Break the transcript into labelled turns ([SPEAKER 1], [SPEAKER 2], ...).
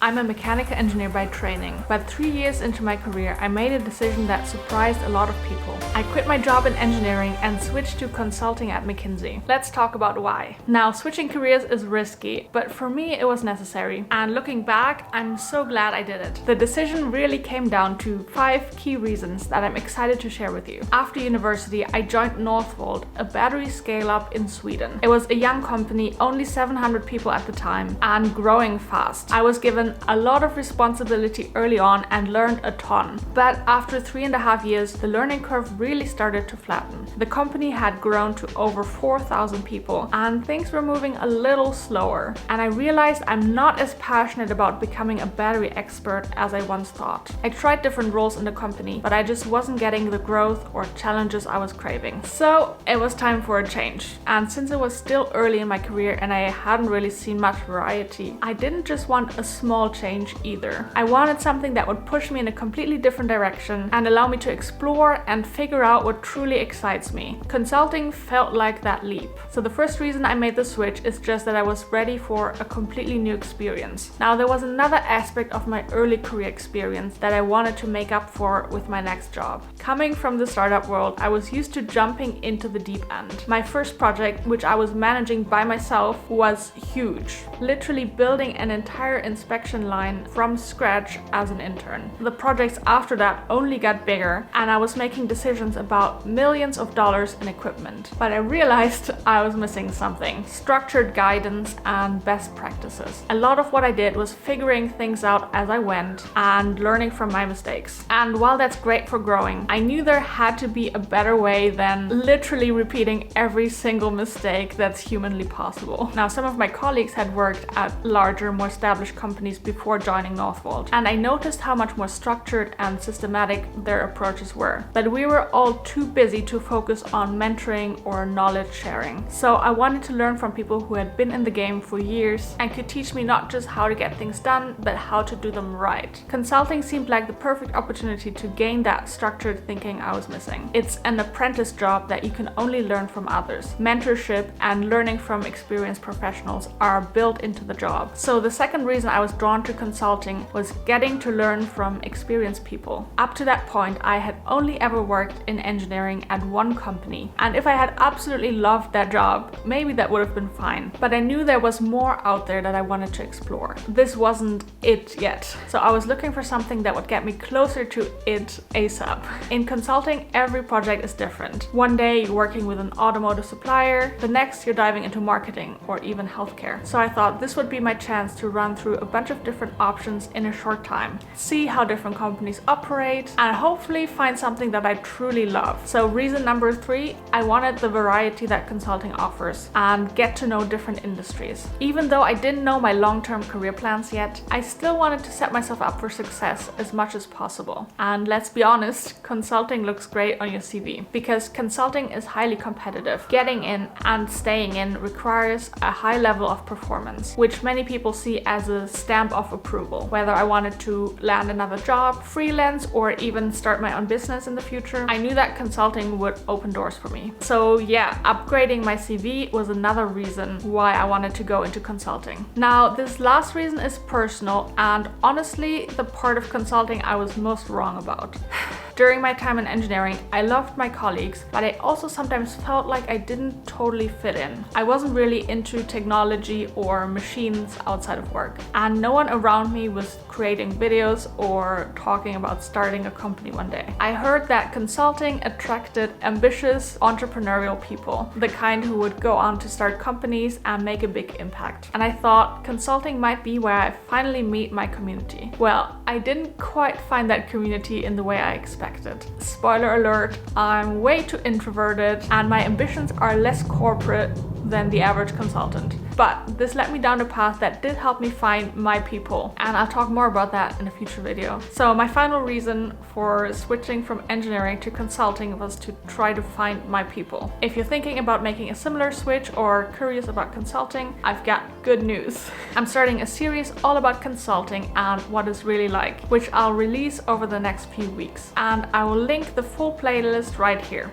[SPEAKER 1] I'm a mechanical engineer by training, but 3 years into my career, I made a decision that surprised a lot of people. I quit my job in engineering and switched to consulting at McKinsey. Let's talk about why. Now, switching careers is risky, but for me it was necessary. And looking back, I'm so glad I did it. The decision really came down to 5 key reasons that I'm excited to share with you. After university, I joined Northvolt, a battery scale-up in Sweden. It was a young company, only 700 people at the time, and growing fast. I was given a lot of responsibility early on and learned a ton. But after 3.5 years, the learning curve really started to flatten. The company had grown to over 4,000 people and things were moving a little slower. And I realized I'm not as passionate about becoming a battery expert as I once thought. I tried different roles in the company, but I just wasn't getting the growth or challenges I was craving. So it was time for a change. And since it was still early in my career and I hadn't really seen much variety, I didn't just want a small change either. I wanted something that would push me in a completely different direction and allow me to explore and figure out what truly excites me. Consulting felt like that leap. So the first reason I made the switch is just that I was ready for a completely new experience. Now, there was another aspect of my early career experience that I wanted to make up for with my next job. Coming from the startup world, I was used to jumping into the deep end. My first project, which I was managing by myself, was huge. Literally building an entire inspection line from scratch as an intern. The projects after that only got bigger and I was making decisions about millions of dollars in equipment. But I realized I was missing something: structured guidance and best practices. A lot of what I did was figuring things out as I went and learning from my mistakes. And while that's great for growing, I knew there had to be a better way than literally repeating every single mistake that's humanly possible. Now, some of my colleagues had worked at larger, more established companies before joining Northvolt, and I noticed how much more structured and systematic their approaches were. But we were all too busy to focus on mentoring or knowledge sharing. So I wanted to learn from people who had been in the game for years and could teach me not just how to get things done, but how to do them right. Consulting seemed like the perfect opportunity to gain that structured thinking I was missing. It's an apprentice job that you can only learn from others. Mentorship and learning from experienced professionals are built into the job. So the second reason I was drawn to consulting was getting to learn from experienced people. Up to that point, I had only ever worked in engineering at one company. And if I had absolutely loved that job, maybe that would have been fine. But I knew there was more out there that I wanted to explore. This wasn't it yet. So I was looking for something that would get me closer to it ASAP. In consulting, every project is different. One day you're working with an automotive supplier, the next you're diving into marketing or even healthcare. So I thought this would be my chance to run through a bunch of different options in a short time, see how different companies operate, and hopefully find something that I truly love. So reason number 3, I wanted the variety that consulting offers and get to know different industries. Even though I didn't know my long-term career plans yet, I still wanted to set myself up for success as much as possible. And let's be honest, consulting looks great on your CV because consulting is highly competitive. Getting in and staying in requires a high level of performance, which many people see as a stamp of approval. Whether I wanted to land another job, freelance, or even start my own business in the future, I knew that consulting would open doors for me. So yeah, upgrading my CV was another reason why I wanted to go into consulting. Now, this last reason is personal and honestly the part of consulting I was most wrong about. During my time in engineering, I loved my colleagues, but I also sometimes felt like I didn't totally fit in. I wasn't really into technology or machines outside of work, and no one around me was creating videos or talking about starting a company one day. I heard that consulting attracted ambitious entrepreneurial people, the kind who would go on to start companies and make a big impact. And I thought consulting might be where I finally meet my community. Well, I didn't quite find that community in the way I expected. Spoiler alert, I'm way too introverted and my ambitions are less corporate than the average consultant. But this led me down a path that did help me find my people, and I'll talk more about that in a future video. So my final reason for switching from engineering to consulting was to try to find my people. If you're thinking about making a similar switch or curious about consulting, I've got good news. I'm starting a series all about consulting and what it's really like, which I'll release over the next few weeks. And I will link the full playlist right here.